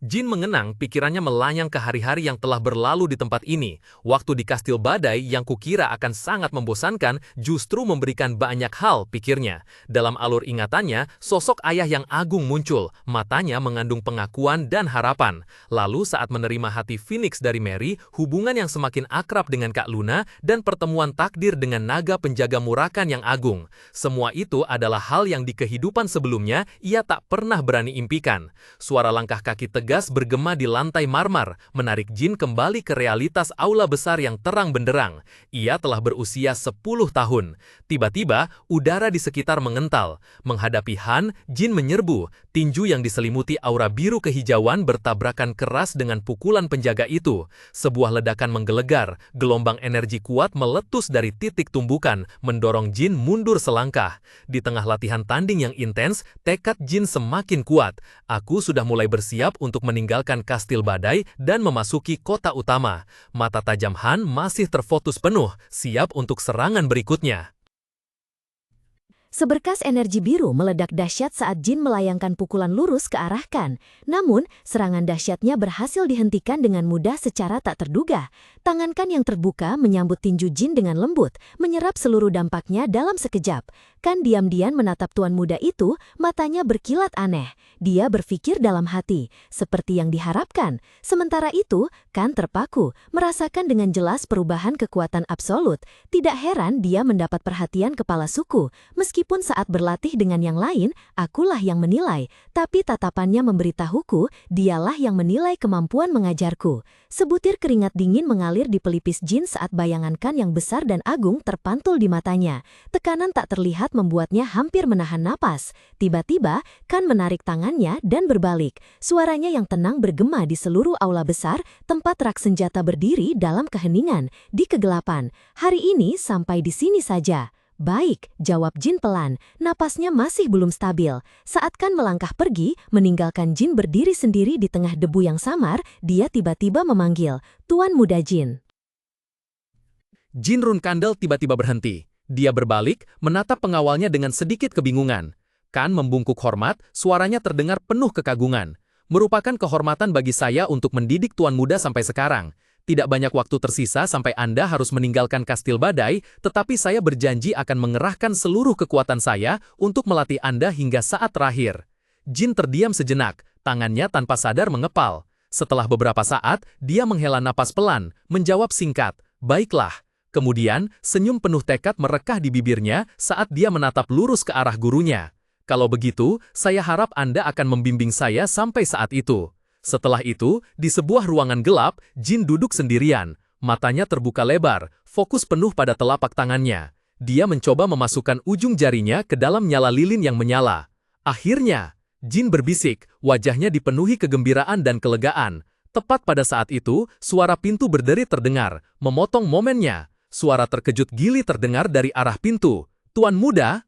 Jin mengenang, pikirannya melayang ke hari-hari yang telah berlalu di tempat ini. Waktu di Kastil Badai yang kukira akan sangat membosankan, justru memberikan banyak hal, pikirnya. Dalam alur ingatannya, sosok ayah yang agung muncul, matanya mengandung pengakuan dan harapan. Lalu saat menerima hati Phoenix dari Mary, hubungan yang semakin akrab dengan Kak Luna, dan pertemuan takdir dengan naga penjaga Murakan yang agung. Semua itu adalah hal yang di kehidupan sebelumnya ia tak pernah berani impikan. Suara langkah kaki tegas bergema di lantai marmar, menarik Jin kembali ke realitas aula besar yang terang benderang. Ia telah berusia 10 tahun. Tiba-tiba, udara di sekitar mengental. Menghadapi Han, Jin menyerbu. Tinju yang diselimuti aura biru kehijauan bertabrakan keras dengan pukulan penjaga itu. Sebuah ledakan menggelegar, gelombang energi kuat meletus dari titik tumbukan, mendorong Jin mundur selangkah. Di tengah latihan tanding yang intens, tekad Jin semakin kuat. Aku sudah mulai bersiap untuk meninggalkan Kastil Badai dan memasuki kota utama. Mata tajam Han masih terfokus penuh, siap untuk serangan berikutnya. Seberkas energi biru meledak dahsyat saat Jin melayangkan pukulan lurus ke arah Kan. Namun, serangan dahsyatnya berhasil dihentikan dengan mudah secara tak terduga. Tangan Kan yang terbuka menyambut tinju Jin dengan lembut, menyerap seluruh dampaknya dalam sekejap. Kan diam-diam menatap tuan muda itu, matanya berkilat aneh. Dia berpikir dalam hati, seperti yang diharapkan. Sementara itu, Kan terpaku, merasakan dengan jelas perubahan kekuatan absolut. Tidak heran dia mendapat perhatian kepala suku. Meskipun saat berlatih dengan yang lain, akulah yang menilai, tapi tatapannya memberitahuku, dialah yang menilai kemampuan mengajarku. Sebutir keringat dingin mengalir di pelipis Jin saat bayangan Kan yang besar dan agung terpantul di matanya. Tekanan tak terlihat membuatnya hampir menahan napas. Tiba-tiba, Kan menarik tangannya dan berbalik. Suaranya yang tenang bergema di seluruh aula besar, tempat rak senjata berdiri dalam keheningan, di kegelapan. Hari ini sampai di sini saja. Baik, jawab Jin pelan, napasnya masih belum stabil. Saat Kan melangkah pergi, meninggalkan Jin berdiri sendiri di tengah debu yang samar, dia tiba-tiba memanggil, "Tuan Muda Jin." Jin Runkandel tiba-tiba berhenti. Dia berbalik, menatap pengawalnya dengan sedikit kebingungan. Kan membungkuk hormat, suaranya terdengar penuh kekagungan. Merupakan kehormatan bagi saya untuk mendidik tuan muda sampai sekarang. Tidak banyak waktu tersisa sampai Anda harus meninggalkan Kastil Badai, tetapi saya berjanji akan mengerahkan seluruh kekuatan saya untuk melatih Anda hingga saat terakhir. Jin terdiam sejenak, tangannya tanpa sadar mengepal. Setelah beberapa saat, dia menghela napas pelan, menjawab singkat, "Baiklah." Kemudian, senyum penuh tekad merekah di bibirnya saat dia menatap lurus ke arah gurunya. "Kalau begitu, saya harap Anda akan membimbing saya sampai saat itu." Setelah itu, di sebuah ruangan gelap, Jin duduk sendirian. Matanya terbuka lebar, fokus penuh pada telapak tangannya. Dia mencoba memasukkan ujung jarinya ke dalam nyala lilin yang menyala. Akhirnya, Jin berbisik, wajahnya dipenuhi kegembiraan dan kelegaan. Tepat pada saat itu, suara pintu berderi terdengar, memotong momennya. Suara terkejut Gili terdengar dari arah pintu. "Tuan muda?"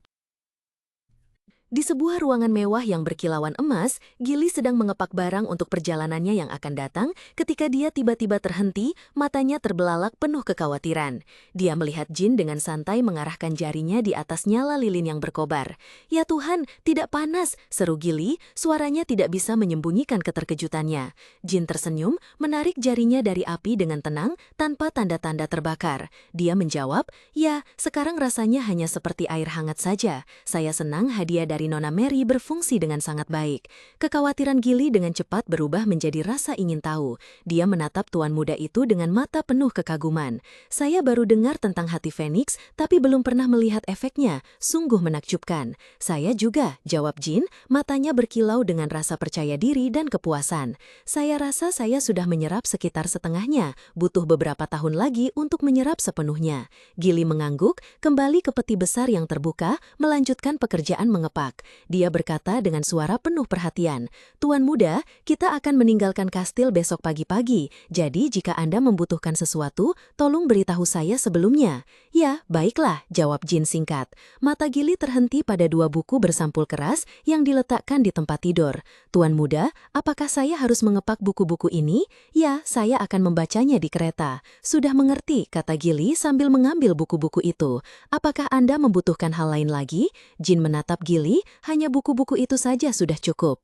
Di sebuah ruangan mewah yang berkilauan emas, Gili sedang mengepak barang untuk perjalanannya yang akan datang. Ketika dia tiba-tiba terhenti, matanya terbelalak penuh kekhawatiran. Dia melihat Jin dengan santai mengarahkan jarinya di atas nyala lilin yang berkobar. "Ya Tuhan, tidak panas!" seru Gili, suaranya tidak bisa menyembunyikan keterkejutannya. Jin tersenyum, menarik jarinya dari api dengan tenang, tanpa tanda-tanda terbakar. Dia menjawab, "Ya, sekarang rasanya hanya seperti air hangat saja. Saya senang hadiah dari Nona Mary berfungsi dengan sangat baik." Kekhawatiran Gili dengan cepat berubah menjadi rasa ingin tahu. Dia menatap tuan muda itu dengan mata penuh kekaguman. "Saya baru dengar tentang hati Phoenix, tapi belum pernah melihat efeknya. Sungguh menakjubkan." "Saya juga," jawab Jin, matanya berkilau dengan rasa percaya diri dan kepuasan. "Saya rasa saya sudah menyerap sekitar setengahnya, butuh beberapa tahun lagi untuk menyerap sepenuhnya." Gili mengangguk, kembali ke peti besar yang terbuka, melanjutkan pekerjaan mengepak. Dia berkata dengan suara penuh perhatian, "Tuan muda, kita akan meninggalkan kastil besok pagi-pagi, jadi jika Anda membutuhkan sesuatu, tolong beritahu saya sebelumnya." "Ya, baiklah," jawab Jin singkat. Mata Gili terhenti pada dua buku bersampul keras yang diletakkan di tempat tidur. "Tuan muda, apakah saya harus mengepak buku-buku ini?" "Ya, saya akan membacanya di kereta." "Sudah mengerti," kata Gili sambil mengambil buku-buku itu. "Apakah Anda membutuhkan hal lain lagi?" Jin menatap Gili, "Hanya buku-buku itu saja sudah cukup."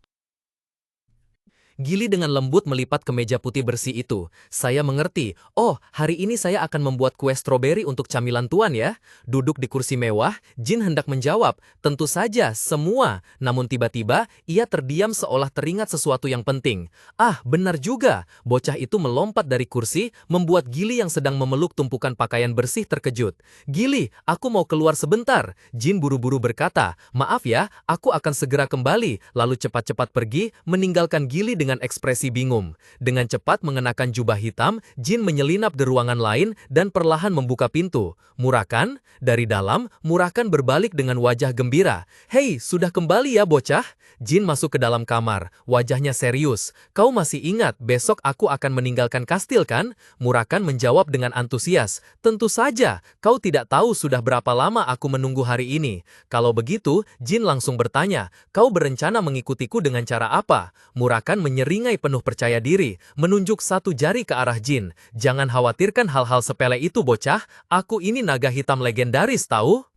Gili dengan lembut melipat ke meja putih bersih itu. Saya mengerti. Oh, hari ini saya akan membuat kue stroberi untuk camilan tuan ya. Duduk di kursi mewah, Jin hendak menjawab, tentu saja, semua. Namun tiba-tiba, ia terdiam seolah teringat sesuatu yang penting. Ah, benar juga. Bocah itu melompat dari kursi, membuat Gili yang sedang memeluk tumpukan pakaian bersih terkejut. Gili, aku mau keluar sebentar. Jin buru-buru berkata, maaf ya, aku akan segera kembali. Lalu cepat-cepat pergi, meninggalkan Gili dengan ekspresi bingung. Dengan cepat mengenakan jubah hitam, Jin menyelinap di ruangan lain dan perlahan membuka pintu. Murakan? Dari dalam, Murakan berbalik dengan wajah gembira. Hei, sudah kembali ya bocah? Jin masuk ke dalam kamar, wajahnya serius. Kau masih ingat besok aku akan meninggalkan kastil kan? Murakan menjawab dengan antusias. Tentu saja, kau tidak tahu sudah berapa lama aku menunggu hari ini. Kalau begitu, Jin langsung bertanya, kau berencana mengikutiku dengan cara apa? Murakan menyeringai penuh percaya diri, menunjuk satu jari ke arah Jin. Jangan khawatirkan hal-hal sepele itu bocah, aku ini naga hitam legendaris tahu?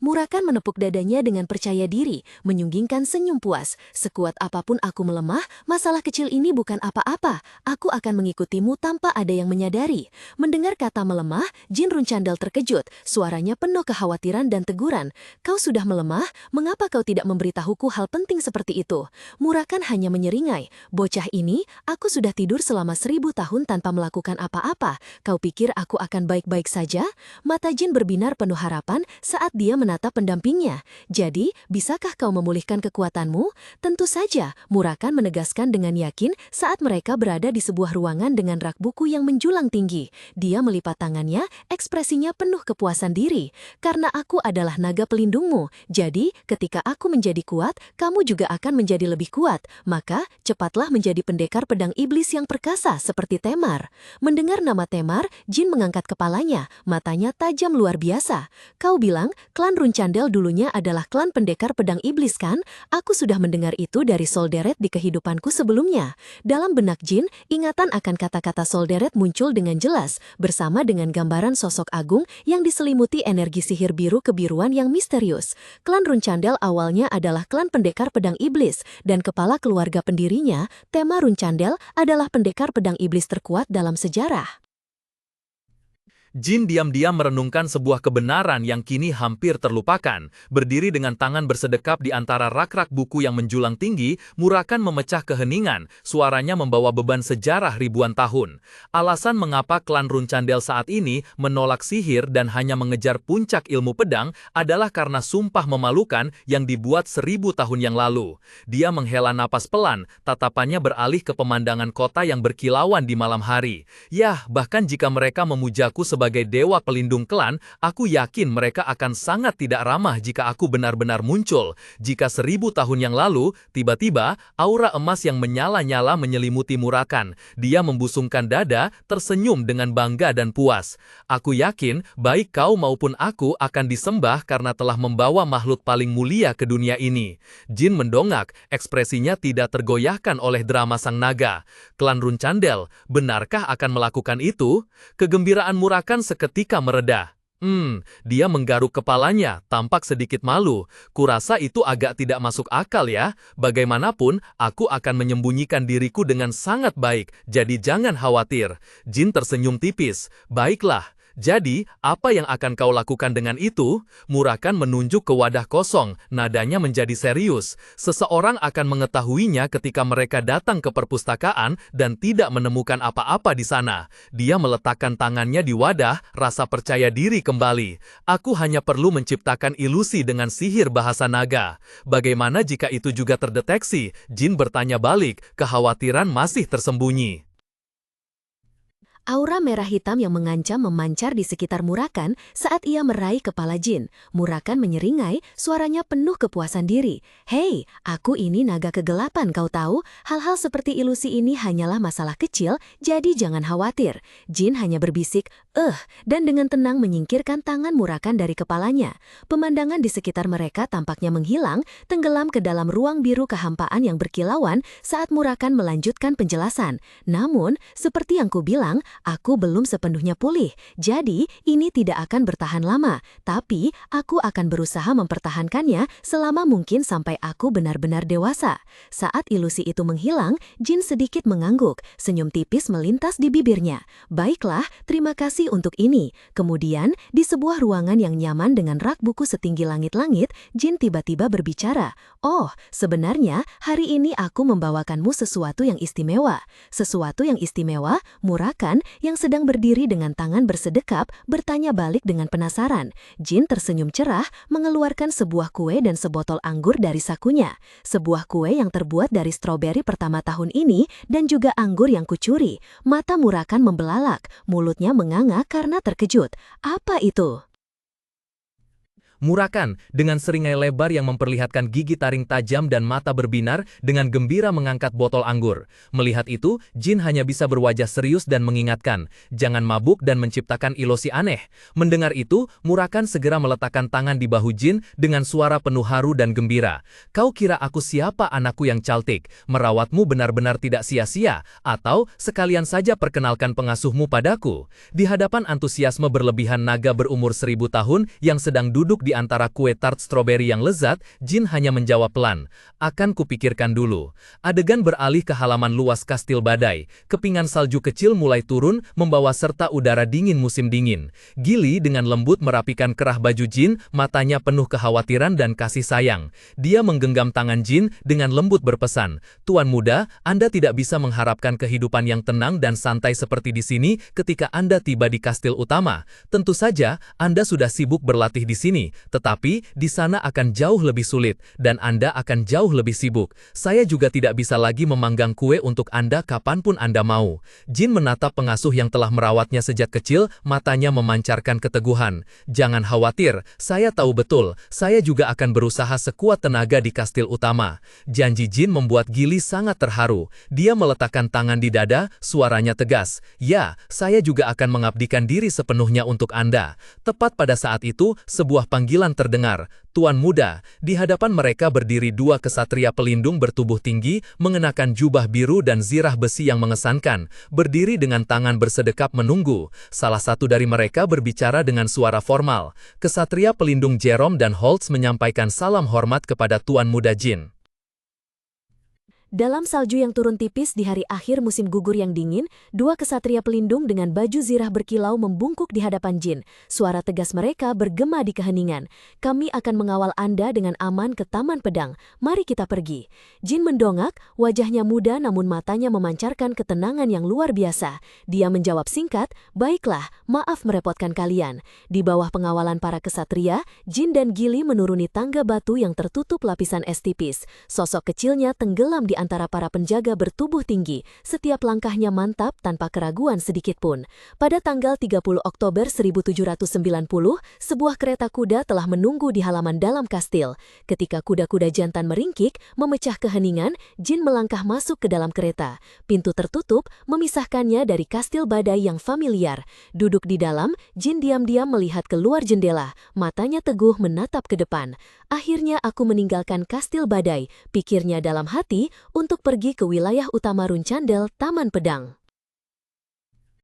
Murakan menepuk dadanya dengan percaya diri, menyunggingkan senyum puas. Sekuat apapun aku melemah, masalah kecil ini bukan apa-apa. Aku akan mengikutimu tanpa ada yang menyadari. Mendengar kata melemah, Jin Runcandel terkejut. Suaranya penuh kekhawatiran dan teguran. Kau sudah melemah, mengapa kau tidak memberitahuku hal penting seperti itu? Murakan hanya menyeringai. Bocah ini, aku sudah tidur selama 1000 tahun tanpa melakukan apa-apa. Kau pikir aku akan baik-baik saja? Mata Jin berbinar penuh harapan saat dia menatap pendampingnya. Jadi, bisakah kau memulihkan kekuatanmu? Tentu saja, Murakan menegaskan dengan yakin saat mereka berada di sebuah ruangan dengan rak buku yang menjulang tinggi. Dia melipat tangannya, ekspresinya penuh kepuasan diri. Karena aku adalah naga pelindungmu, jadi ketika aku menjadi kuat, kamu juga akan menjadi lebih kuat. Maka, cepatlah menjadi pendekar pedang iblis yang perkasa seperti Temar. Mendengar nama Temar, Jin mengangkat kepalanya, matanya tajam luar biasa. Kau bilang, klan Runcandel dulunya adalah klan pendekar pedang iblis kan? Aku sudah mendengar itu dari Solderet di kehidupanku sebelumnya. Dalam benak Jin, ingatan akan kata-kata Solderet muncul dengan jelas, bersama dengan gambaran sosok agung yang diselimuti energi sihir biru kebiruan yang misterius. Klan Runcandel awalnya adalah klan pendekar pedang iblis, dan kepala keluarga pendirinya, Tema Runcandel, adalah pendekar pedang iblis terkuat dalam sejarah. Jin diam-diam merenungkan sebuah kebenaran yang kini hampir terlupakan. Berdiri dengan tangan bersedekap di antara rak-rak buku yang menjulang tinggi, Murakan memecah keheningan, suaranya membawa beban sejarah ribuan tahun. Alasan mengapa klan Runcandel saat ini menolak sihir dan hanya mengejar puncak ilmu pedang adalah karena sumpah memalukan yang dibuat 1000 tahun yang lalu. Dia menghela napas pelan, tatapannya beralih ke pemandangan kota yang berkilauan di malam hari. Yah, bahkan jika mereka memujaku sebagai dewa pelindung klan, aku yakin mereka akan sangat tidak ramah jika aku benar-benar muncul. Jika 1000 tahun yang lalu, tiba-tiba, aura emas yang menyala-nyala menyelimuti Murakan. Dia membusungkan dada, tersenyum dengan bangga dan puas. Aku yakin, baik kau maupun aku akan disembah karena telah membawa makhluk paling mulia ke dunia ini. Jin mendongak, ekspresinya tidak tergoyahkan oleh drama sang naga. Klan Runcandel, benarkah akan melakukan itu? Kegembiraan Murakan seketika mereda. Dia menggaruk kepalanya, tampak sedikit malu. Kurasa itu agak tidak masuk akal ya. Bagaimanapun, aku akan menyembunyikan diriku dengan sangat baik, jadi jangan khawatir. Jin tersenyum tipis. Baiklah. Jadi, apa yang akan kau lakukan dengan itu? Murakan menunjuk ke wadah kosong, nadanya menjadi serius. Seseorang akan mengetahuinya ketika mereka datang ke perpustakaan dan tidak menemukan apa-apa di sana. Dia meletakkan tangannya di wadah, rasa percaya diri kembali. Aku hanya perlu menciptakan ilusi dengan sihir bahasa naga. Bagaimana jika itu juga terdeteksi? Jin bertanya balik, kekhawatiran masih tersembunyi. Aura merah hitam yang mengancam memancar di sekitar Murakan saat ia meraih kepala Jin. Murakan menyeringai, suaranya penuh kepuasan diri. Hei, aku ini naga kegelapan, kau tahu? Hal-hal seperti ilusi ini hanyalah masalah kecil, jadi jangan khawatir. Jin hanya berbisik, dan dengan tenang menyingkirkan tangan Murakan dari kepalanya. Pemandangan di sekitar mereka tampaknya menghilang, tenggelam ke dalam ruang biru kehampaan yang berkilauan saat Murakan melanjutkan penjelasan. Namun, seperti yang kubilang, aku belum sepenuhnya pulih, jadi ini tidak akan bertahan lama. Tapi, aku akan berusaha mempertahankannya selama mungkin sampai aku benar-benar dewasa. Saat ilusi itu menghilang, Jin sedikit mengangguk, senyum tipis melintas di bibirnya. Baiklah, terima kasih untuk ini. Kemudian, di sebuah ruangan yang nyaman dengan rak buku setinggi langit-langit, Jin tiba-tiba berbicara. Oh, sebenarnya, hari ini aku membawakanmu sesuatu yang istimewa. Sesuatu yang istimewa, Murakan, yang sedang berdiri dengan tangan bersedekap, bertanya balik dengan penasaran. Jin tersenyum cerah, mengeluarkan sebuah kue dan sebotol anggur dari sakunya. Sebuah kue yang terbuat dari stroberi pertama tahun ini dan juga anggur yang kucuri. Mata Murakan membelalak, mulutnya menganga karena terkejut. Apa itu? Murakan, dengan seringai lebar yang memperlihatkan gigi taring tajam dan mata berbinar, dengan gembira mengangkat botol anggur. Melihat itu, Jin hanya bisa berwajah serius dan mengingatkan, jangan mabuk dan menciptakan ilusi aneh. Mendengar itu, Murakan segera meletakkan tangan di bahu Jin dengan suara penuh haru dan gembira. Kau kira aku siapa, anakku yang cantik? Merawatmu benar-benar tidak sia-sia, atau sekalian saja perkenalkan pengasuhmu padaku. Di hadapan antusiasme berlebihan naga berumur 1000 tahun yang sedang duduk di antara kue tart stroberi yang lezat, Jin hanya menjawab pelan, akan kupikirkan dulu. Adegan beralih ke halaman luas kastil badai. Kepingan salju kecil mulai turun, membawa serta udara dingin musim dingin. Gili dengan lembut merapikan kerah baju Jin, matanya penuh kekhawatiran dan kasih sayang. Dia menggenggam tangan Jin dengan lembut berpesan, Tuan muda, Anda tidak bisa mengharapkan kehidupan yang tenang dan santai seperti di sini ketika Anda tiba di kastil utama. Tentu saja, Anda sudah sibuk berlatih di sini, tetapi di sana akan jauh lebih sulit, dan Anda akan jauh lebih sibuk. Saya juga tidak bisa lagi memanggang kue untuk Anda kapanpun Anda mau. Jin menatap pengasuh yang telah merawatnya sejak kecil, matanya memancarkan keteguhan. Jangan khawatir, saya tahu betul, saya juga akan berusaha sekuat tenaga di kastil utama. Janji Jin membuat Gili sangat terharu. Dia meletakkan tangan di dada, suaranya tegas. Ya, saya juga akan mengabdikan diri sepenuhnya untuk Anda. Tepat pada saat itu, sebuah panggilan terdengar, Tuan muda. Di hadapan mereka berdiri dua kesatria pelindung bertubuh tinggi, mengenakan jubah biru dan zirah besi yang mengesankan, berdiri dengan tangan bersedekap menunggu. Salah satu dari mereka berbicara dengan suara formal. Kesatria pelindung Jerome dan Holtz menyampaikan salam hormat kepada Tuan muda Jin. Dalam salju yang turun tipis di hari akhir musim gugur yang dingin, dua kesatria pelindung dengan baju zirah berkilau membungkuk di hadapan Jin. Suara tegas mereka bergema di keheningan. Kami akan mengawal Anda dengan aman ke Taman Pedang. Mari kita pergi. Jin mendongak, wajahnya muda namun matanya memancarkan ketenangan yang luar biasa. Dia menjawab singkat, baiklah, maaf merepotkan kalian. Di bawah pengawalan para kesatria, Jin dan Gili menuruni tangga batu yang tertutup lapisan es tipis. Sosok kecilnya tenggelam di antara para penjaga bertubuh tinggi, setiap langkahnya mantap tanpa keraguan sedikitpun. Pada tanggal 30 Oktober 1790, sebuah kereta kuda telah menunggu di halaman dalam kastil. Ketika kuda-kuda jantan meringkik, memecah keheningan, Jin melangkah masuk ke dalam kereta. Pintu tertutup, memisahkannya dari kastil badai yang familiar. Duduk di dalam, Jin diam-diam melihat keluar jendela, matanya teguh menatap ke depan. Akhirnya aku meninggalkan kastil badai, pikirnya dalam hati, untuk pergi ke wilayah utama Runcandel, Taman Pedang.